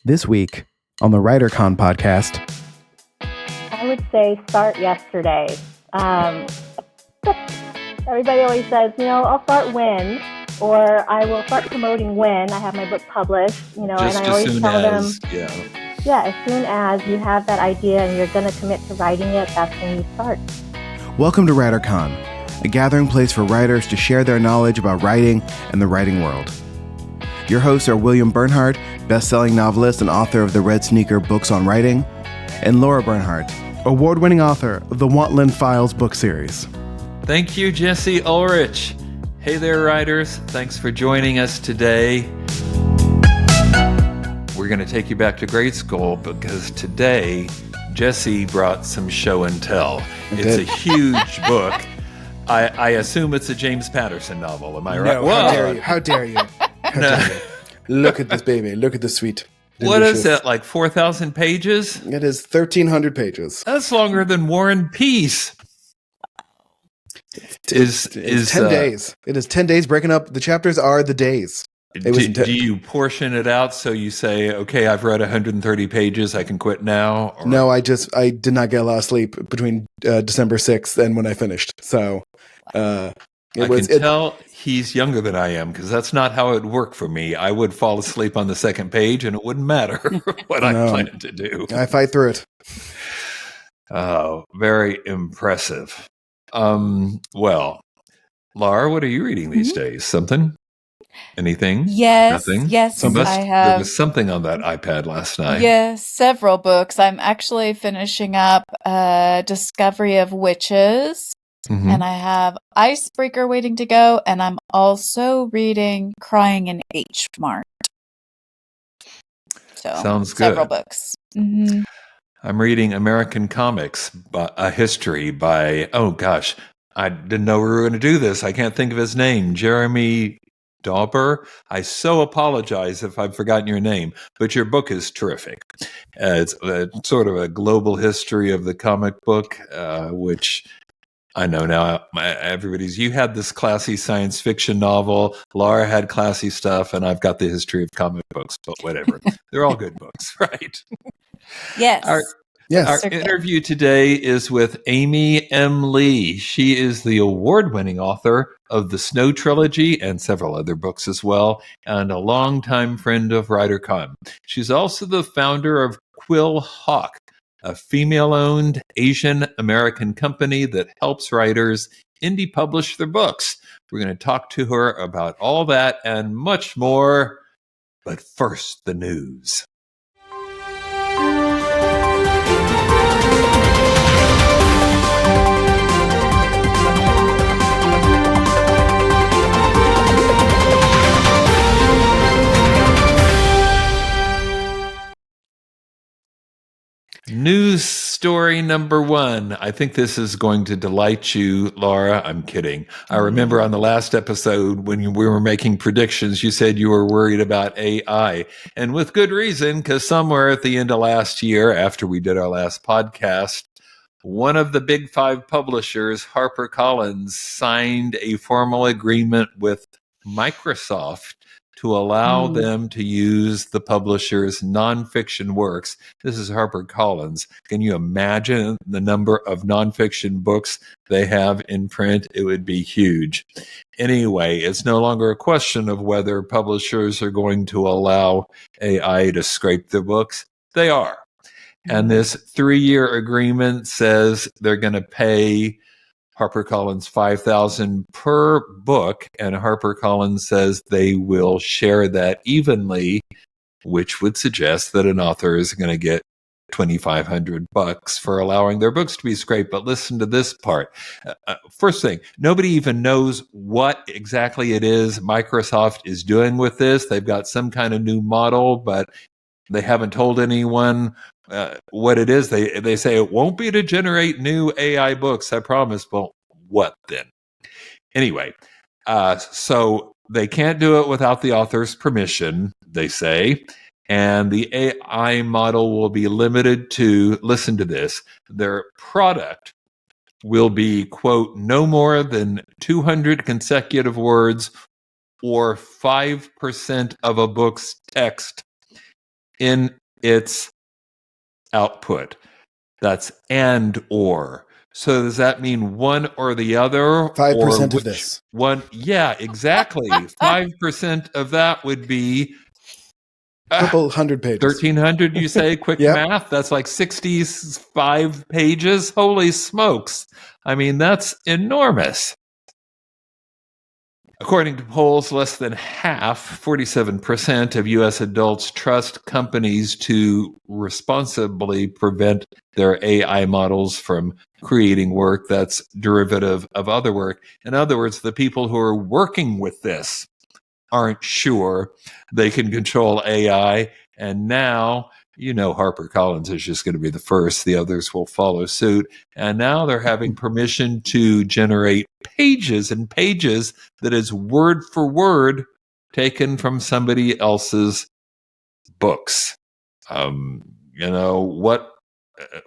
This week on the WriterCon podcast. I would say start yesterday. Everybody always says, I'll start when, or I will start promoting when I have my book published, and I always tell them, as soon as you have that idea and you're going to commit to writing it, that's when you start. Welcome to WriterCon, a gathering place for writers to share their knowledge about writing and the writing world. Your hosts are William Bernhardt, best-selling novelist and author of the Red Sneaker books on writing, and Lara Bernhardt, award-winning author of the Wantland Files book series. Thank you, Jesse Ulrich. Hey there, writers. Thanks for joining us today. We're going to take you back to grade school because today, Jesse brought some show and tell. It's a huge book. I assume it's a James Patterson novel. Am I right? No, how dare you? Look at this baby. Look at this sweet. Delicious. What is that, like 4,000 pages? It is 1,300 pages. That's longer than War and Peace. It's 10 days. It is 10 days breaking up. The chapters are the days. Do you portion it out so you say, okay, I've read 130 pages, I can quit now? Or? No, I did not get a lot of sleep between December 6th and when I finished. So I can tell he's younger than I am because that's not how it worked for me. I would fall asleep on the second page and it wouldn't matter what I planned to do. I fight through it. Oh, very impressive. Well, Lara, what are you reading these days? Something? Anything? Yes. Nothing? Yes, I have. There was something on that iPad last night. Yes, several books. I'm actually finishing up Discovery of Witches. Mm-hmm. And I have Icebreaker waiting to go, and I'm also reading Crying in H Mart. So, sounds good. Several books. Mm-hmm. I'm reading American Comics, A History by, I didn't know we were going to do this. I can't think of his name. Jeremy Dauber. I so apologize if I've forgotten your name, but your book is terrific. It's sort of a global history of the comic book, which I know now you had this classy science fiction novel, Lara had classy stuff, and I've got the history of comic books, but whatever. They're all good books, right? Yes. Our interview today is with Amy M. Lee. She is the award-winning author of the Snow Trilogy and several other books as well, and a longtime friend of WriterCon. She's also the founder of Quill Hawk, a female-owned Asian-American company that helps writers indie publish their books. We're going to talk to her about all that and much more. But first, the news. News story number one. I think this is going to delight you, Lara. I'm kidding. I remember on the last episode when we were making predictions, you said you were worried about AI. And with good reason, because somewhere at the end of last year, after we did our last podcast, one of the big five publishers, Harper Collins, signed a formal agreement with Microsoft to allow them to use the publisher's nonfiction works. This is HarperCollins. Can you imagine the number of nonfiction books they have in print? It would be huge. Anyway, it's no longer a question of whether publishers are going to allow AI to scrape their books. They are. And this 3-year agreement says they're going to pay HarperCollins $5,000 per book, and HarperCollins says they will share that evenly, which would suggest that an author is going to get $2,500 for allowing their books to be scraped. But listen to this part. First thing, nobody even knows what exactly it is Microsoft is doing with this. They've got some kind of new model, but they haven't told anyone what it is. They say it won't be to generate new AI books, I promise. Well, what then? Anyway, so they can't do it without the author's permission, they say. And the AI model will be limited to, listen to this, their product will be, quote, no more than 200 consecutive words or 5% of a book's text in its output. That's and or. So does that mean one or the other? 5% of this. One? Yeah, exactly. 5% of that would be a couple hundred pages. 1,300, you say? Quick Yep. math. That's like 65 pages. Holy smokes. I mean, that's enormous. According to polls, less than half, 47% of U.S. adults trust companies to responsibly prevent their AI models from creating work that's derivative of other work. In other words, the people who are working with this aren't sure they can control AI. And now, Harper Collins is just going to be the first. The others will follow suit. And now they're having permission to generate pages and pages that is word for word taken from somebody else's books.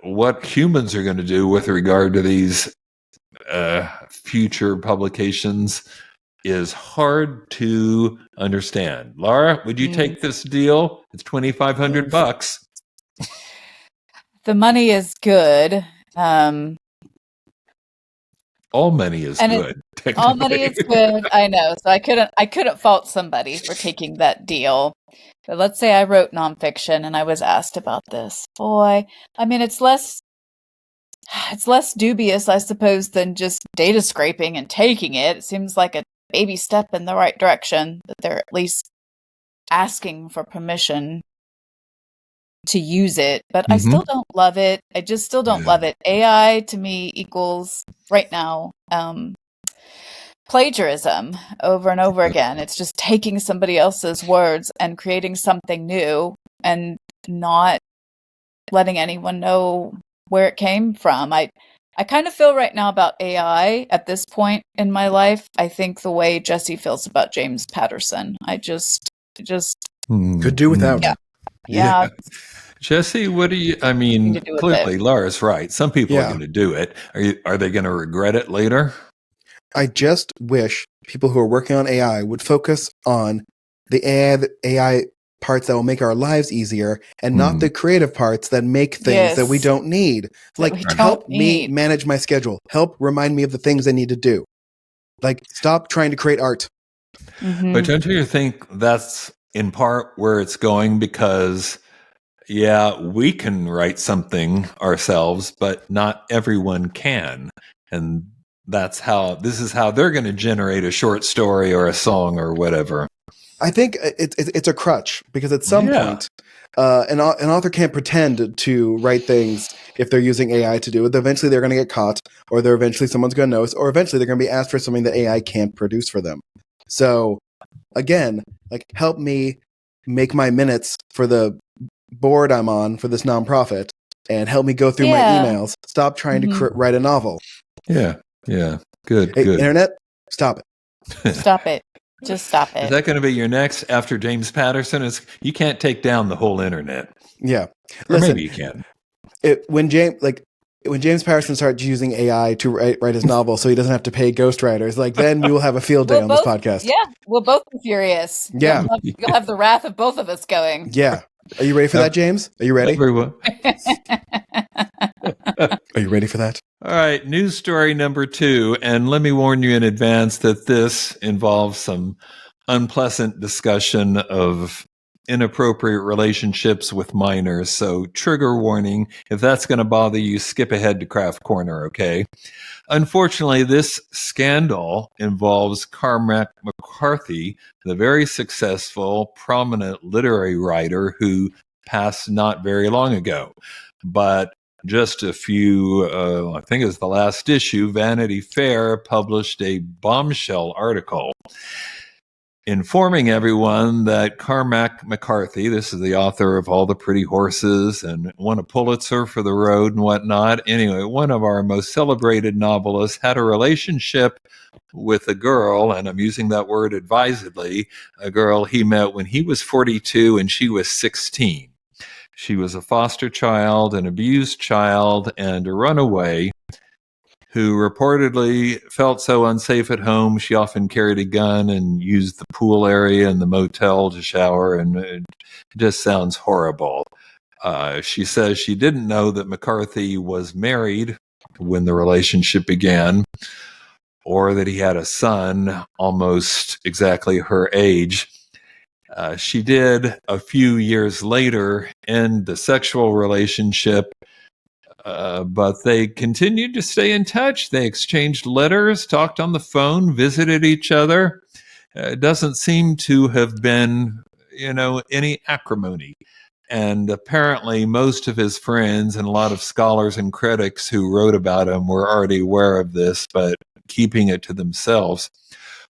What humans are going to do with regard to these future publications is hard to understand. Lara, would you take this deal? It's $2,500. The money is good. All money is good. All money is good. I know. So I couldn't fault somebody for taking that deal. But let's say I wrote nonfiction and I was asked about this. Boy, I mean, it's less dubious, I suppose, than just data scraping and taking it. It seems like a baby step in the right direction, that they're at least asking for permission to use it. But I still don't love it. I just still don't love it. AI to me equals right now plagiarism over and over again. It's just taking somebody else's words and creating something new and not letting anyone know where it came from. I kind of feel right now about AI at this point in my life, I think the way Jesse feels about James Patterson. I just could do without. Yeah. Jesse, what do you, clearly Lara's right. Some people are going to do it. Are they going to regret it later? I just wish people who are working on AI would focus on the AI parts that will make our lives easier and not the creative parts that make things that we don't need. Like, help me manage my schedule. Help remind me of the things I need to do. Like, stop trying to create art. But don't you think that's in part where it's going? Because, we can write something ourselves, but not everyone can. And this is how they're going to generate a short story or a song or whatever. I think it's a crutch, because at some point, an author can't pretend to write things if they're using AI to do it. Eventually, they're going to get caught, or eventually someone's going to notice, or eventually they're going to be asked for something that AI can't produce for them. So, again, like, help me make my minutes for the board I'm on for this nonprofit, and help me go through my emails. Stop trying to write a novel. Yeah. Good. Hey, Internet, stop it. Stop it. Just stop it. Is that going to be your next after James Patterson? You can't take down the whole internet. Yeah. Or maybe you can. When James Patterson starts using AI to write his novel so he doesn't have to pay ghostwriters, then we will have a field day on this podcast. Yeah, we'll both be furious. Yeah. You'll have the wrath of both of us going. Yeah. Are you ready for that, James? Are you ready? Everyone. Are you ready for that? All right, news story number 2, and let me warn you in advance that this involves some unpleasant discussion of inappropriate relationships with minors, so trigger warning. If that's going to bother you, skip ahead to Craft Corner, okay? Unfortunately, this scandal involves Cormac McCarthy, the very successful, prominent literary writer who passed not very long ago. But just a few, I think it was the last issue, Vanity Fair published a bombshell article informing everyone that Cormac McCarthy, this is the author of All the Pretty Horses and won a Pulitzer for The Road and whatnot. Anyway, one of our most celebrated novelists had a relationship with a girl, and I'm using that word advisedly, a girl he met when he was 42 and she was 16. She was a foster child, an abused child, and a runaway. who reportedly felt so unsafe at home, she often carried a gun and used the pool area in the motel to shower, and it just sounds horrible. She says she didn't know that McCarthy was married when the relationship began, or that he had a son almost exactly her age. She did, a few years later, end the sexual relationship, but they continued to stay in touch. They exchanged letters, talked on the phone, visited each other. It doesn't seem to have been, any acrimony. And apparently most of his friends and a lot of scholars and critics who wrote about him were already aware of this, but keeping it to themselves.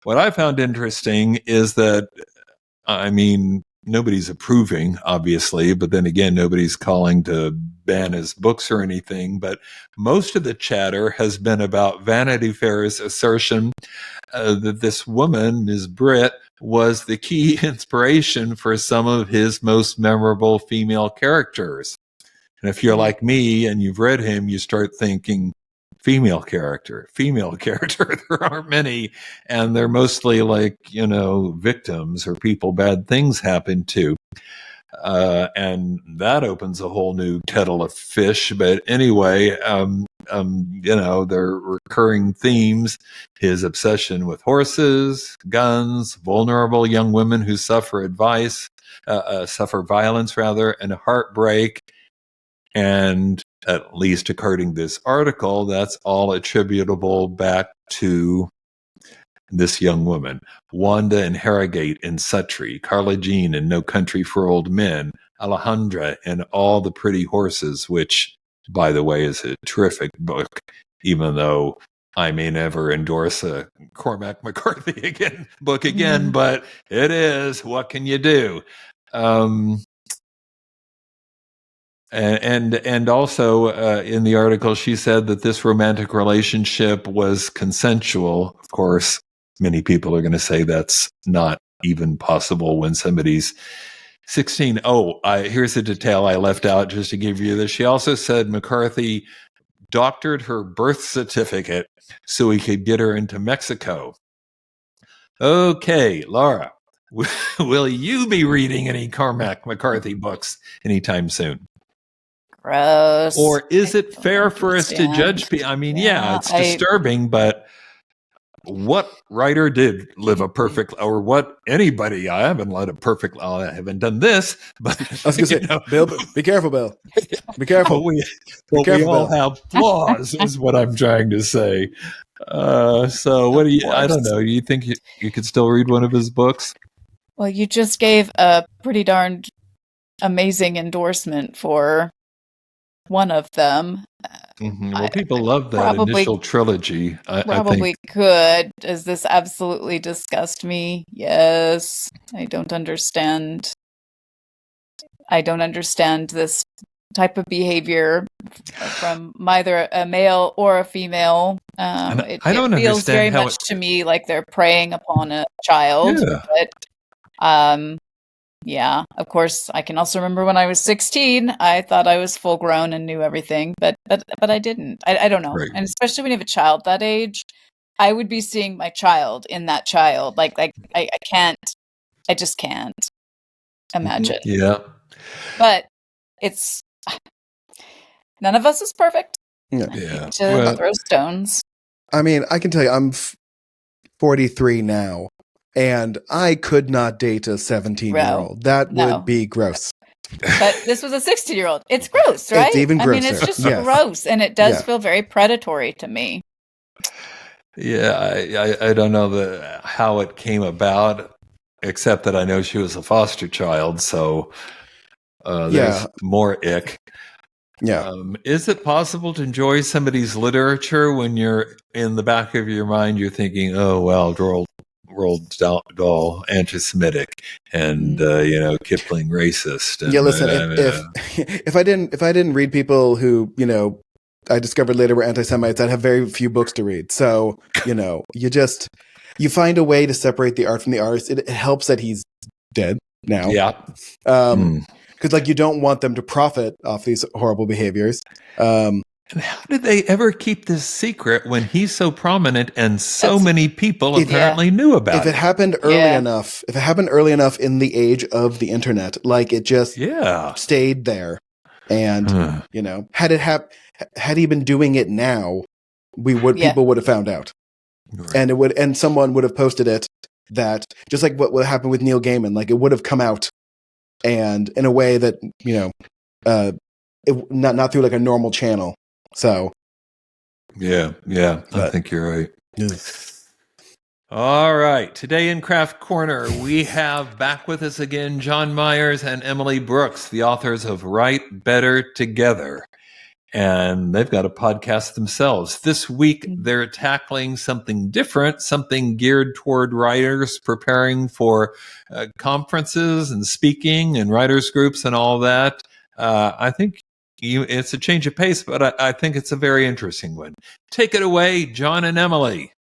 What I found interesting is that, nobody's approving, obviously, but then again, nobody's calling to ban his books or anything. But most of the chatter has been about Vanity Fair's assertion that this woman, Ms. Britt, was the key inspiration for some of his most memorable female characters. And if you're like me and you've read him, you start thinking, female character. There aren't many, and they're mostly like, victims or people bad things happen to. And that opens a whole new kettle of fish. But anyway, there are recurring themes: his obsession with horses, guns, vulnerable young women who suffer violence, and heartbreak. And at least according to this article, that's all attributable back to this young woman. Wanda and Harrogate in Suttree, Carla Jean in No Country for Old Men, Alejandra and All the Pretty Horses, which, by the way, is a terrific book, even though I may never endorse a Cormac McCarthy book again, but it is. What can you do? And also in the article, she said that this romantic relationship was consensual. Of course, many people are going to say that's not even possible when somebody's 16. Here's a detail I left out just to give you this. She also said McCarthy doctored her birth certificate so he could get her into Mexico. Okay, Lara, will you be reading any Cormac McCarthy books anytime soon? Gross. Or is it fair for us to judge people? It's disturbing, but what writer did live a perfect, or what anybody? I haven't led a perfect. I haven't done this, but I was going to say, Bill, be careful, Bill. Be careful. We all have flaws, is what I'm trying to say. So, what do you? I don't know. You think you could still read one of his books? Well, you just gave a pretty darned amazing endorsement for one of them. Well, people love that initial trilogy. I think could. Does this absolutely disgust me? Yes. I don't understand this type of behavior from either a male or a female. It feels very much to me like they're preying upon a child. But yeah, of course, I can also remember when I was 16, I thought I was full grown and knew everything, but I didn't. I don't know. Right. And especially when you have a child that age, I would be seeing my child in that child. Like I just can't imagine. Yeah. But it's, none of us is perfect. Yeah. To throw stones. I mean, I can tell you, I'm 43 now. And I could not date a 17-year-old. That would be gross. But this was a 16-year-old. It's gross, right? It's even grosser. It's just gross, and it does feel very predatory to me. Yeah, I don't know how it came about, except that I know she was a foster child, so there's more ick. Yeah. Is it possible to enjoy somebody's literature when you're in the back of your mind, you're thinking, oh, well, Roald Dahl anti-Semitic, and Kipling racist. And, listen, if I didn't read people who I discovered later were anti-Semites, I'd have very few books to read. So you find a way to separate the art from the artist. It helps that he's dead now. Yeah. Because you don't want them to profit off these horrible behaviors. And how did they ever keep this secret when he's so prominent and so many people apparently knew about it? If it happened early enough in the age of the internet, like it just stayed there. And, had he been doing it now, people would have found out. Right. And someone would have posted it that, just like what happened with Neil Gaiman, like it would have come out and in a way that, not through like a normal channel. So, I think you're right. All right. Today in Craft Corner, we have back with us again John Meyers and Emily Brooks, the authors of Write Better Together. And they've got a podcast themselves. This week, they're tackling something different, something geared toward writers preparing for conferences and speaking and writers groups and all that. I think it's a change of pace, but I think it's a very interesting one. Take it away, John and Emily.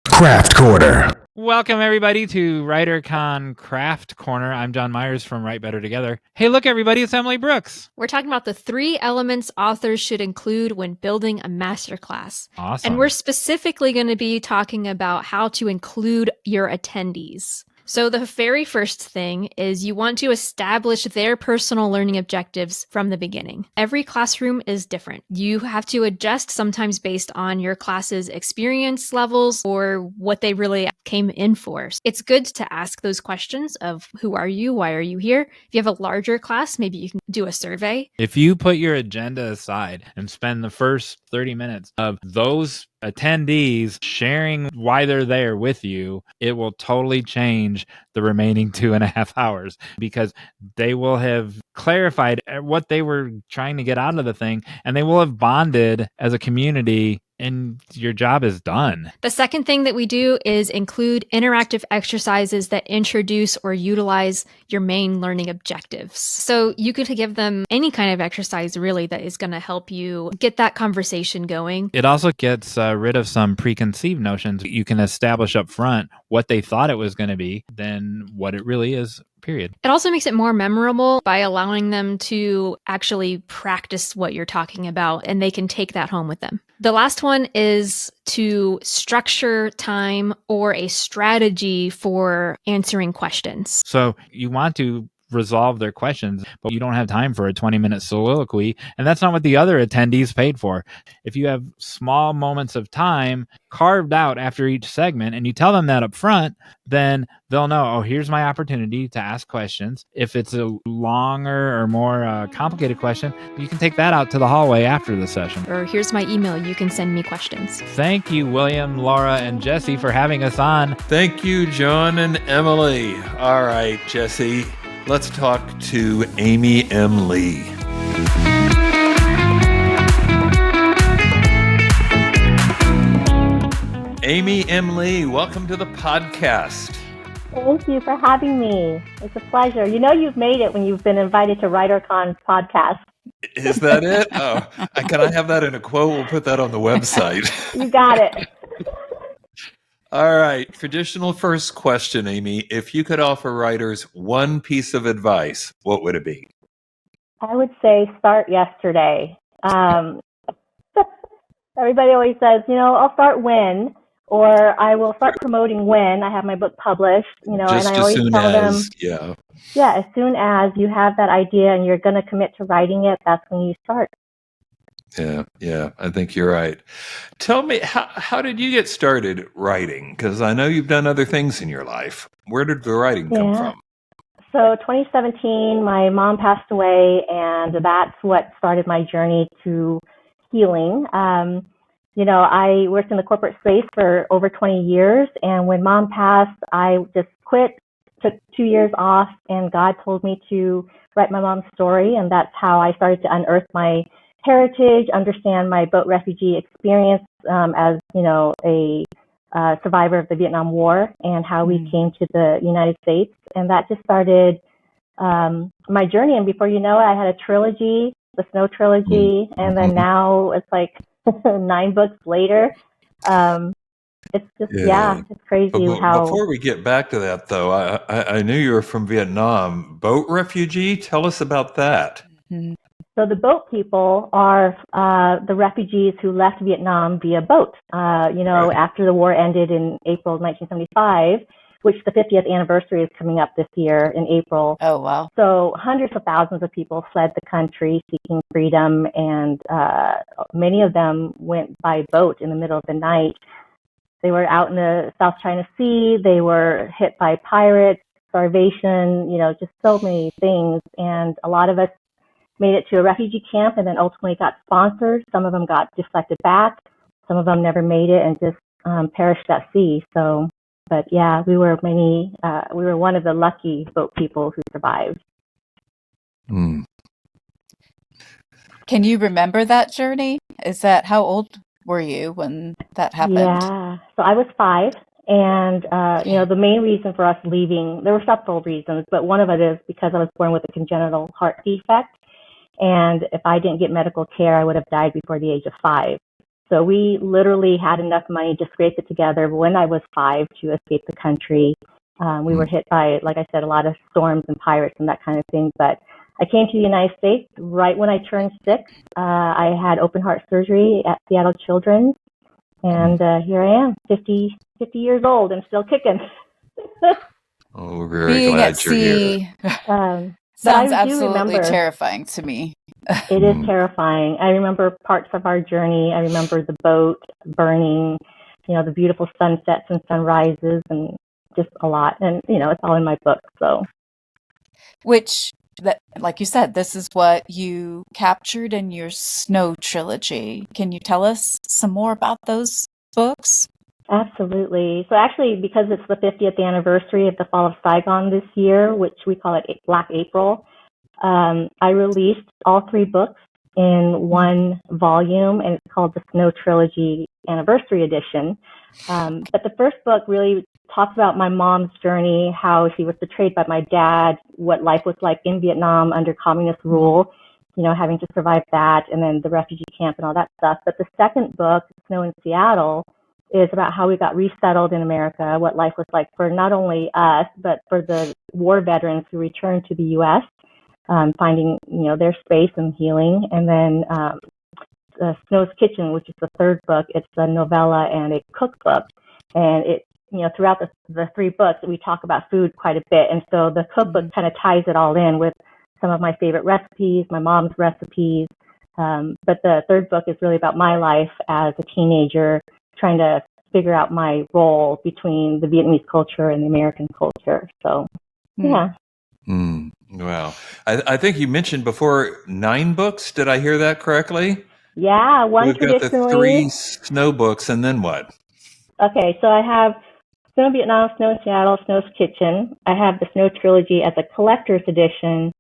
Craft Corner. Welcome, everybody, to WriterCon Craft Corner. I'm John Meyers from Write Better Together. Hey, look, everybody, it's Emily Brooks. We're talking about the 3 elements authors should include when building a masterclass. Awesome. And we're specifically going to be talking about how to include your attendees. So the very first thing is you want to establish their personal learning objectives from the beginning. Every classroom is different. You have to adjust sometimes based on your class's experience levels or what they really came in for. It's good to ask those questions of who are you? Why are you here? If you have a larger class, maybe you can do a survey. If you put your agenda aside and spend the first 30 minutes of those attendees sharing why they're there with you, it will totally change the remaining 2.5 hours because they will have clarified what they were trying to get out of the thing, and they will have bonded as a community, and your job is done. The second thing that we do is include interactive exercises that introduce or utilize your main learning objectives. So you could give them any kind of exercise really that is going to help you get that conversation going. It also gets rid of some preconceived notions. You can establish up front what they thought it was going to be than what it really is. Period. It also makes it more memorable by allowing them to actually practice what you're talking about, and they can take that home with them. The last one is to structure time or a strategy for answering questions. So you want to resolve their questions, but you don't have time for a 20-minute soliloquy, and that's not what the other attendees paid for. If you have small moments of time carved out after each segment and you tell them that up front, then they'll know, oh, here's my opportunity to ask questions. If it's a longer or more complicated question, you can take that out to the hallway after the session. Or here's my email, you can send me questions. Thank you, William, Laura, and Jesse, for having us on. Thank you, John and Emily. All right, Jesse. Let's talk to Amy M. Lee. Amy M. Lee, welcome to the podcast. Thank you for having me. It's a pleasure. You know you've made it when you've been invited to WriterCon podcast. Is that it? Oh, can I have that in a quote? We'll put that on the website. You got it. All right. Traditional first question, Amy. If you could offer writers one piece of advice, what would it be? I would say start yesterday. Everybody always says, I'll start when, or I will start promoting when I have my book published, and I always tell them, as soon as you have that idea and you're going to commit to writing it, that's when you start. Yeah, I think you're right. Tell me, how did you get started writing? Because I know you've done other things in your life. Where did the writing come from? So 2017, my mom passed away, and that's what started my journey to healing. I worked in the corporate space for over 20 years, and when mom passed, I just quit, took 2 years off, and God told me to write my mom's story, and that's how I started to unearth my heritage, understand my boat refugee experience as, a survivor of the Vietnam War and how we came to the United States. And that just started my journey. And before you know it, I had a trilogy, the Snow trilogy. And then now it's like 9 books later. It's just, it's crazy how... Before we get back to that, though, I knew you were from Vietnam. Boat refugee? Tell us about that. Mm-hmm. So the boat people are the refugees who left Vietnam via boat. Right. After the war ended in April of 1975, which the 50th anniversary is coming up this year in April. Oh, wow. So hundreds of thousands of people fled the country seeking freedom, and many of them went by boat in the middle of the night. They were out in the South China Sea. They were hit by pirates, starvation, just so many things. And a lot of us made it to a refugee camp and then ultimately got sponsored. Some of them got deflected back. Some of them never made it and just perished at sea. So, but yeah, we were one of the lucky boat people who survived. Mm. Can you remember that journey? How old were you when that happened? Yeah, so I was 5. And, the main reason for us leaving, there were several reasons, but one of it is because I was born with a congenital heart defect. And if I didn't get medical care, I would have died before the age of 5. So we literally had enough money to scrape it together when I was 5 to escape the country. We were hit by, like I said, a lot of storms and pirates and that kind of thing. But I came to the United States right when I turned 6. I had open heart surgery at Seattle Children's. And here I am, 50 years old and still kicking. Oh, we're very glad you're here. Sounds absolutely terrifying to me. It is terrifying. I remember parts of our journey. I remember the boat burning, the beautiful sunsets and sunrises and just a lot. And, it's all in my book. So, like you said, this is what you captured in your Snow trilogy. Can you tell us some more about those books? Absolutely. So actually, because it's the 50th anniversary of the fall of Saigon this year, which we call it Black April, I released all 3 books in one volume, and it's called the Snow Trilogy Anniversary Edition. But the first book really talks about my mom's journey, how she was betrayed by my dad, what life was like in Vietnam under communist rule, having to survive that, and then the refugee camp and all that stuff. But the second book, Snow in Seattle, is about how we got resettled in America, what life was like for not only us, but for the war veterans who returned to the U.S., finding, their space and healing. And then Snow's Kitchen, which is the third book, it's a novella and a cookbook. And it, throughout the 3 books, we talk about food quite a bit. And so the cookbook kind of ties it all in with some of my favorite recipes, my mom's recipes. But the third book is really about my life as a teenager, trying to figure out my role between the Vietnamese culture and the American culture. So, yeah. Wow. I think you mentioned before 9 books. Did I hear that correctly? Yeah, one traditionally. We've got the 3 Snow books, and then what? Okay, so I have Snow in Vietnam, Snow in Seattle, Snow's Kitchen. I have the Snow Trilogy as a collector's edition,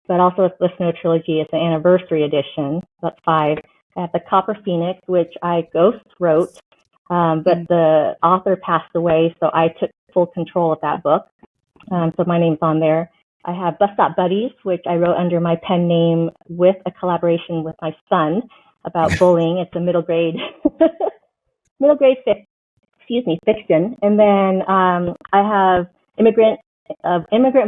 but also the Snow Trilogy as an anniversary edition. That's 5. I have the Copper Phoenix, which I ghost wrote. But the author passed away, so I took full control of that book. So my name's on there. I have Bus Stop Buddies, which I wrote under my pen name with a collaboration with my son about bullying. It's a middle grade fiction. And then I have Immigrant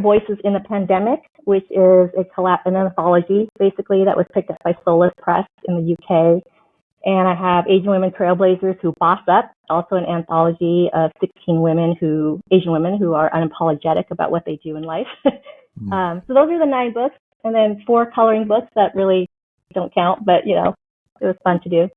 Voices in the Pandemic, which is an anthology, basically, that was picked up by Solus Press in the UK. And I have Asian Women Trailblazers Who Boss Up, also an anthology of 16 Asian women who are unapologetic about what they do in life. So those are the 9 books, and then 4 coloring books that really don't count, but, it was fun to do.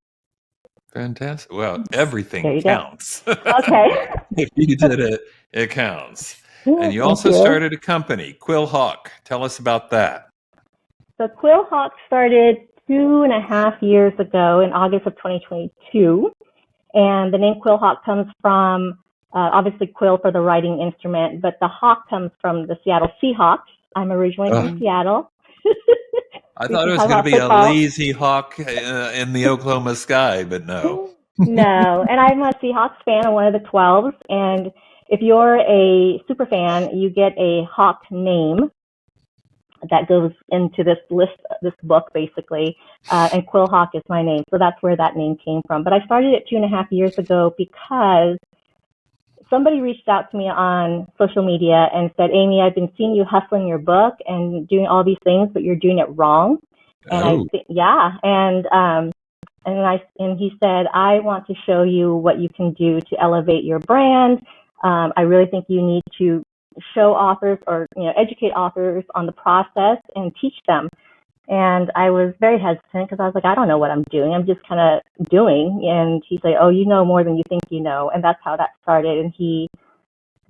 Fantastic. Well, everything counts. Okay. If you did it, it counts. Yeah, and you also started a company, Quill Hawk. Tell us about that. So Quill Hawk started 2.5 years ago in August of 2022. And the name Quill Hawk comes from, obviously quill for the writing instrument, but the hawk comes from the Seattle Seahawks. I'm originally from Seattle. I thought it was going to be a lazy hawk in the Oklahoma sky, but no. No, and I'm a Seahawks fan. I'm one of the 12s. And if you're a super fan, you get a hawk name that goes into this book, basically. And Quill Hawk is my name. So that's where that name came from. But I started it 2.5 years ago because somebody reached out to me on social media and said, Amy, I've been seeing you hustling your book and doing all these things, but you're doing it wrong. And and he said, I want to show you what you can do to elevate your brand. I really think you need to show authors or educate authors on the process and teach them. And I was very hesitant because I was like, I don't know what I'm doing. I'm just kind of doing. And he's like, oh, you know more than you think you know. And that's how that started. And he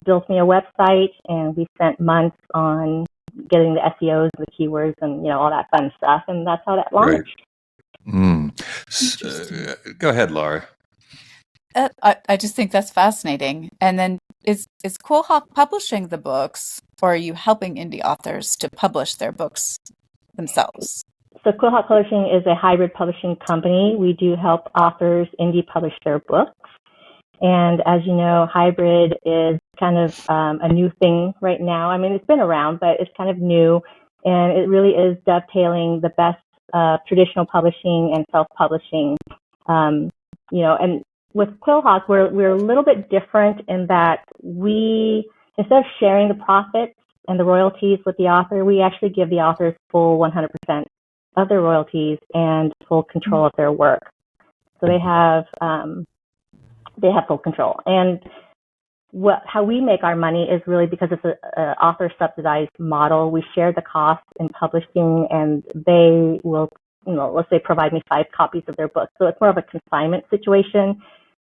built me a website, and we spent months on getting the SEOs, the keywords, and all that fun stuff. And that's how that launched. Right. Go ahead, Lara. I just think that's fascinating. And then is Quill Hawk publishing the books, or are you helping indie authors to publish their books themselves? So Quill Hawk Publishing is a hybrid publishing company. We do help authors indie publish their books. And as you know, hybrid is kind of a new thing right now. I mean, it's been around, but it's kind of new. And it really is dovetailing the best traditional publishing and self-publishing. And with Quill Hawk, we're a little bit different in that we, instead of sharing the profits and the royalties with the author, we actually give the authors full 100% of their royalties and full control of their work. So they have full control. And how we make our money is really because it's an author subsidized model. We share the cost in publishing, and they will, let's say, provide me 5 copies of their book. So it's more of a consignment situation.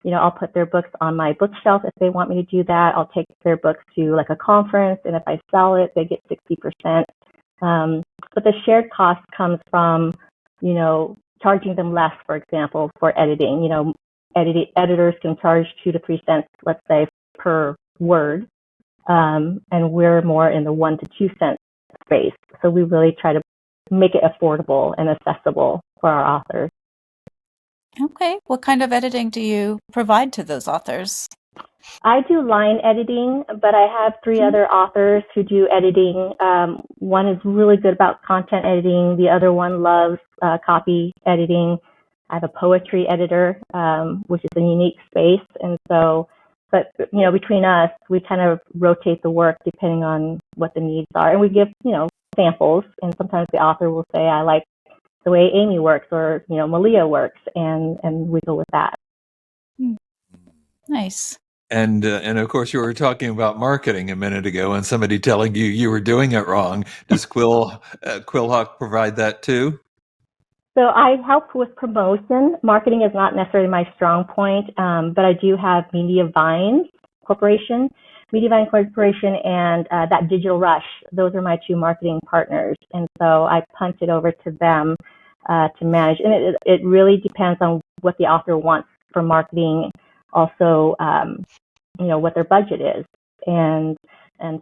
I'll put their books on my bookshelf if they want me to do that. I'll take their books to like a conference, and if I sell it, they get 60%. But the shared cost comes from, charging them less, for example, for editing. Editors can charge 2 to 3 cents, let's say, per word, and we're more in the 1 to 2 cent space. So we really try to make it affordable and accessible for our authors. Okay. What kind of editing do you provide to those authors? I do line editing, but I have 3 other authors who do editing. One is really good about content editing. The other one loves copy editing. I have a poetry editor, which is a unique space. And so, but, between us, we kind of rotate the work depending on what the needs are. And we give, samples. And sometimes the author will say, I like the way Amy works, or, Malia works. And we go with that. Nice. And of course, you were talking about marketing a minute ago, and somebody telling you were doing it wrong. Does Quill Hawk provide that too? So I help with promotion. Marketing is not necessarily my strong point, but I do have Media Vine Corporation, and that Digital Rush. Those are my 2 marketing partners, and so I punt it over to them to manage. And it really depends on what the author wants for marketing. Also, what their budget is, and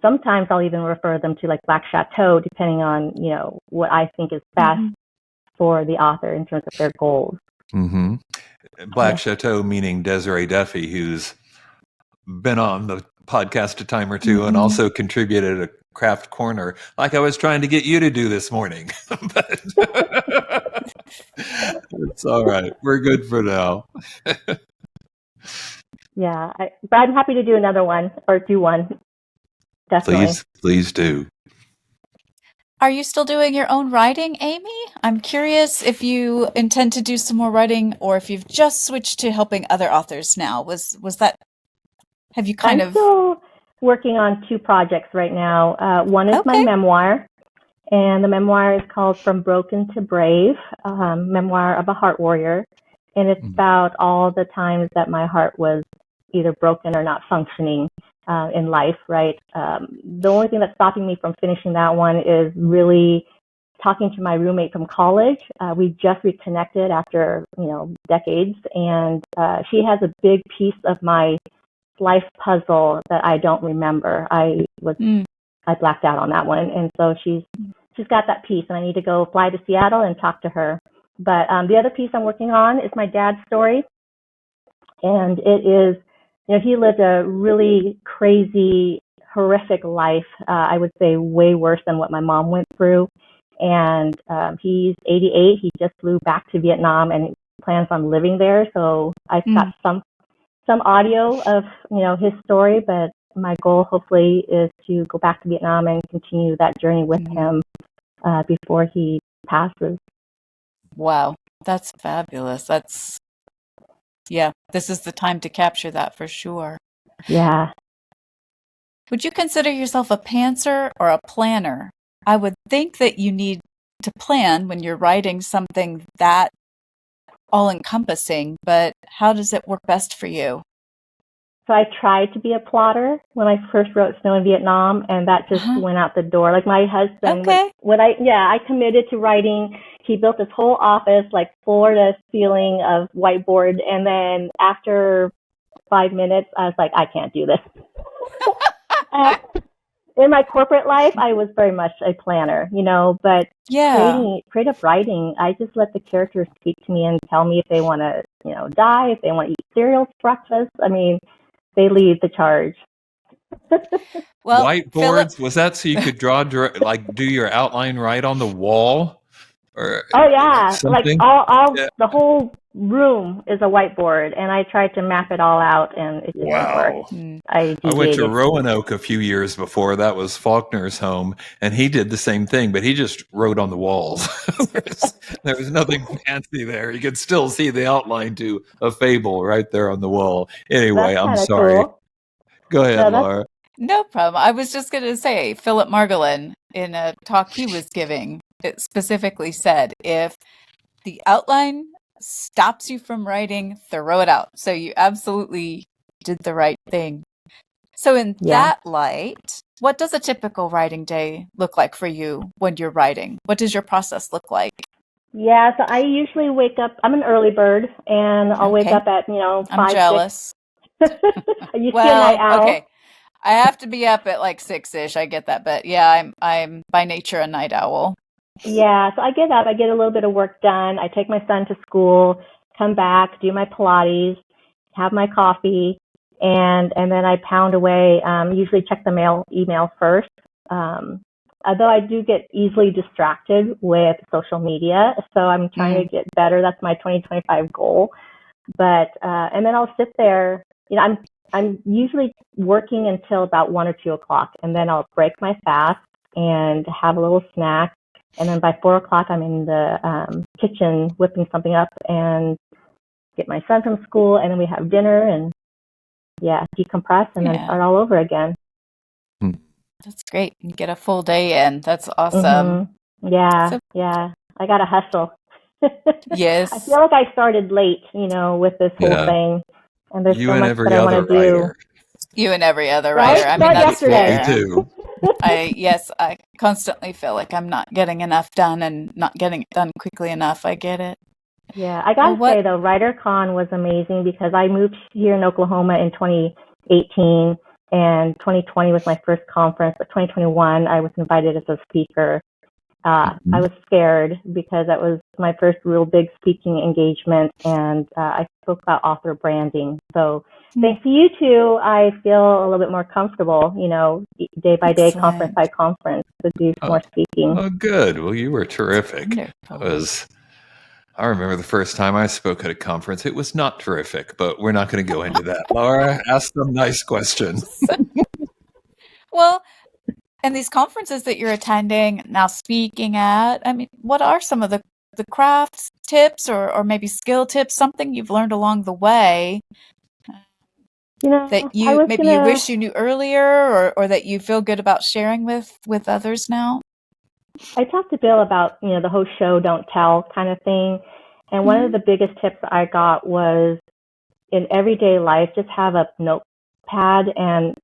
sometimes I'll even refer them to like Black Chateau, depending on what I think is best for the author in terms of their goals. Mm-hmm. Black Chateau meaning Desiree Duffy, who's been on the podcast a time or two and also contributed a craft corner, like I was trying to get you to do this morning. But it's all right. We're good for now. Yeah, but I'm happy to do another one or do one. Definitely. Please do. Are you still doing your own writing, Amy? I'm curious if you intend to do some more writing, or if you've just switched to helping other authors now. Was that? Have you I'm still working on 2 projects right now. One is my memoir, and the memoir is called From Broken to Brave, Memoir of a Heart Warrior. And it's about all the times that my heart was either broken or not functioning in life, right? The only thing that's stopping me from finishing that one is really talking to my roommate from college. We just reconnected after, decades, and she has a big piece of my life puzzle that I don't remember. I blacked out on that one, and so she's got that piece, and I need to go fly to Seattle and talk to her. But the other piece I'm working on is my dad's story, and it is, he lived a really crazy, horrific life. I would say way worse than what my mom went through. And he's 88. He just flew back to Vietnam and plans on living there. So I've got some audio of his story, but my goal hopefully is to go back to Vietnam and continue that journey with him before he passes. Wow, that's fabulous. This is the time to capture that for sure. Yeah. Would you consider yourself a pantser or a planner? I would think that you need to plan when you're writing something that all-encompassing, but how does it work best for you? So I tried to be a plotter when I first wrote Snow in Vietnam, and that just went out the door. Like my husband, I committed to writing. He built this whole office, like floor to ceiling of whiteboard, and then after 5 minutes, I was like, I can't do this. In my corporate life, I was very much a planner, but creative writing, I just let the characters speak to me and tell me if they want to, die, if they want to eat cereal for breakfast. I mean, they lead the charge. Well, whiteboards, was that so you could draw, like do your outline right on the wall? Or something? Like the whole room is a whiteboard, and I tried to map it all out, and it didn't work. I went to Roanoke a few years before. That was Faulkner's home, and he did the same thing, but he just wrote on the walls. There was nothing fancy there. You could still see the outline to a fable right there on the wall. Anyway, I'm sorry. Cool. Go ahead, Lara. No problem. I was just going to say, Philip Margolin, in a talk he was giving, it specifically said, if the outline stops you from writing, throw it out. So you absolutely did the right thing. So in that light, what does a typical writing day look like for you when you're writing? What does your process look like? Yeah, so I usually wake up, I'm an early bird, and I'll wake up at, 5, I'm jealous. 6. You see a night owl? Okay. I have to be up at like 6-ish. I get that, but yeah, I'm by nature a night owl. Yeah, so I get up, I get a little bit of work done. I take my son to school, come back, do my Pilates, have my coffee, and then I pound away. Usually check the email first. Although I do get easily distracted with social media, so I'm trying to get better. That's my 2025 goal. But and then I'll sit there. I'm usually working until about 1 or 2 o'clock, and then I'll break my fast and have a little snack. And then by 4 o'clock, I'm in the kitchen whipping something up and get my son from school, and then we have dinner and decompress and then start all over again. That's great. You get a full day in. That's awesome. Yeah. I got to hustle. Yes. I feel like I started late, with this whole thing. And there's so much that I want to do. You and every other writer. I mean, that's what we do. I constantly feel like I'm not getting enough done and not getting it done quickly enough. I get it. Yeah, I got to say, though, WriterCon was amazing because I moved here in Oklahoma in 2018, and 2020 was my first conference, but 2021 I was invited as a speaker. I was scared because that was my first real big speaking engagement, and I spoke about author branding. So thanks to you two, I feel a little bit more comfortable, day by day, conference by conference, to do some more speaking. Oh, good. Well, you were terrific. I remember the first time I spoke at a conference. It was not terrific, but we're not going to go into that. Lara, ask some nice questions. Well, and these conferences that you're attending, now speaking at, I mean, what are some of the crafts tips or maybe skill tips, something you've learned along the way that you wish you knew earlier or that you feel good about sharing with others now? I talked to Bill about, the whole show, don't tell kind of thing. And one of the biggest tips I got was in everyday life, just have a notepad and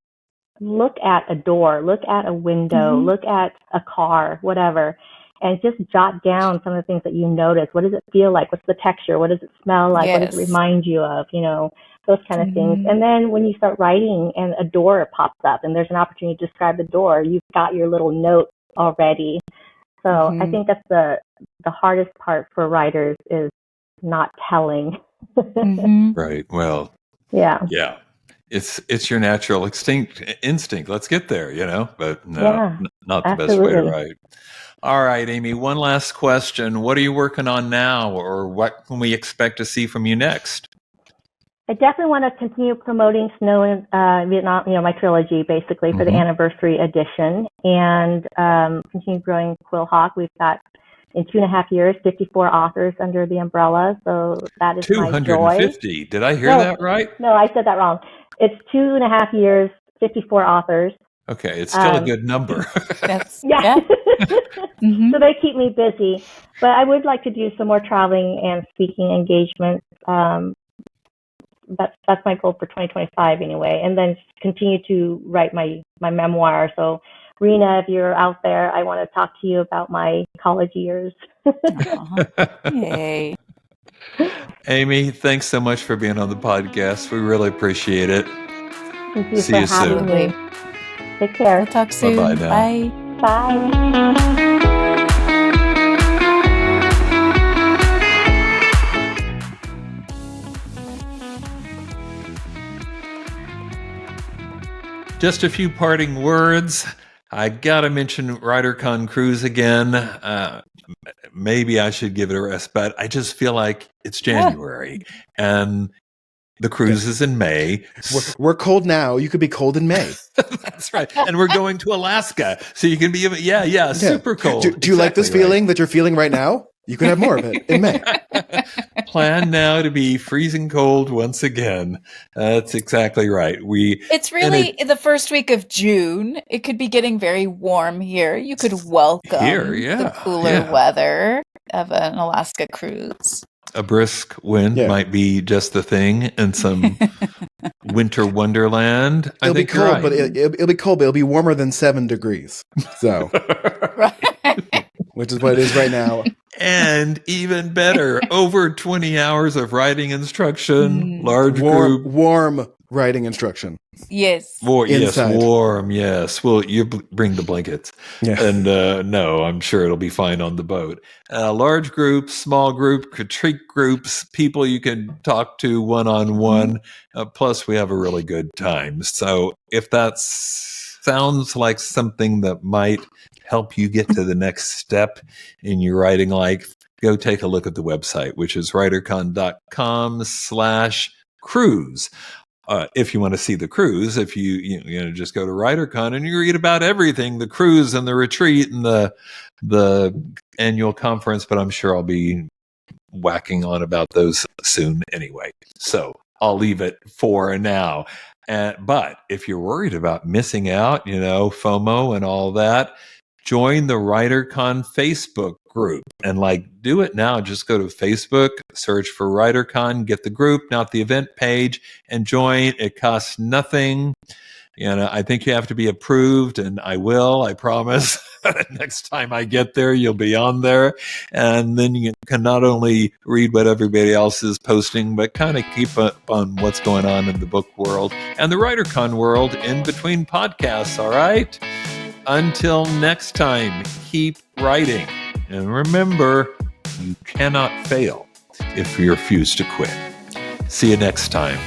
look at a door, look at a window, look at a car, whatever, and just jot down some of the things that you notice. What does it feel like? What's the texture? What does it smell like? What does it remind you of? Those kind of things. And then when you start writing and a door pops up and there's an opportunity to describe the door, you've got your little note already. So I think that's the hardest part for writers is not telling. Right. Well, yeah. It's your natural instinct. Let's get there, but no, not the best way to write. All right, Amy, one last question. What are you working on now, or what can we expect to see from you next? I definitely want to continue promoting Snow in Vietnam, my trilogy, basically, for the anniversary edition, and continue growing Quill Hawk. We've got in 2.5 years, 54 authors under the umbrella. So that is my joy. 250. Did I hear that right? No, I said that wrong. It's 2.5 years, 54 authors. Okay, it's still a good number. Yeah. Mm-hmm. So they keep me busy. But I would like to do some more traveling and speaking engagements. That's my goal for 2025 anyway. And then continue to write my memoir. So Rena, if you're out there, I want to talk to you about my college years. Yay. Amy, thanks so much for being on the podcast. We really appreciate it. Thank you See for you having soon. me. Take care. We'll talk soon. Bye-bye now. Bye. Bye. Just a few parting words. I gotta mention WriterCon Cruise again. Maybe I should give it a rest, but I just feel like it's January and the cruise is in May. We're cold now. You could be cold in May. That's right. And we're going to Alaska. So you can be, super cold. Do you like this feeling that you're feeling right now? You can have more of it in May. Plan now to be freezing cold once again. That's exactly right. It's really the first week of June. It could be getting very warm here. You could welcome the cooler weather of an Alaska cruise. A brisk wind might be just the thing, and some winter wonderland. It'll be cold, but it'll be cold, but it'll be warmer than 7 degrees. So, which is what it is right now. And even better, over 20 hours of writing instruction, large group. Warm writing instruction. Yes. Warm, yes. Well, you bring the blankets. Yeah. And no, I'm sure it'll be fine on the boat. Large groups, small group, retreat groups, people you can talk to one-on-one. Plus, we have a really good time. So if that sounds like something that might help you get to the next step in your writing life, go take a look at the website, which is writercon.com/cruise. If you want to see the cruise, if you just go to WriterCon and you read about everything, the cruise and the retreat and the annual conference, but I'm sure I'll be whacking on about those soon anyway. So I'll leave it for now. But if you're worried about missing out, FOMO and all that, join the WriterCon Facebook group and do it now. Just go to Facebook, search for WriterCon, get the group, not the event page, and join. It costs nothing. I think you have to be approved, and I will, I promise. Next time I get there, you'll be on there. And then you can not only read what everybody else is posting, but kind of keep up on what's going on in the book world and the WriterCon world in between podcasts, all right? Until next time, keep writing. And remember, you cannot fail if you refuse to quit. See you next time.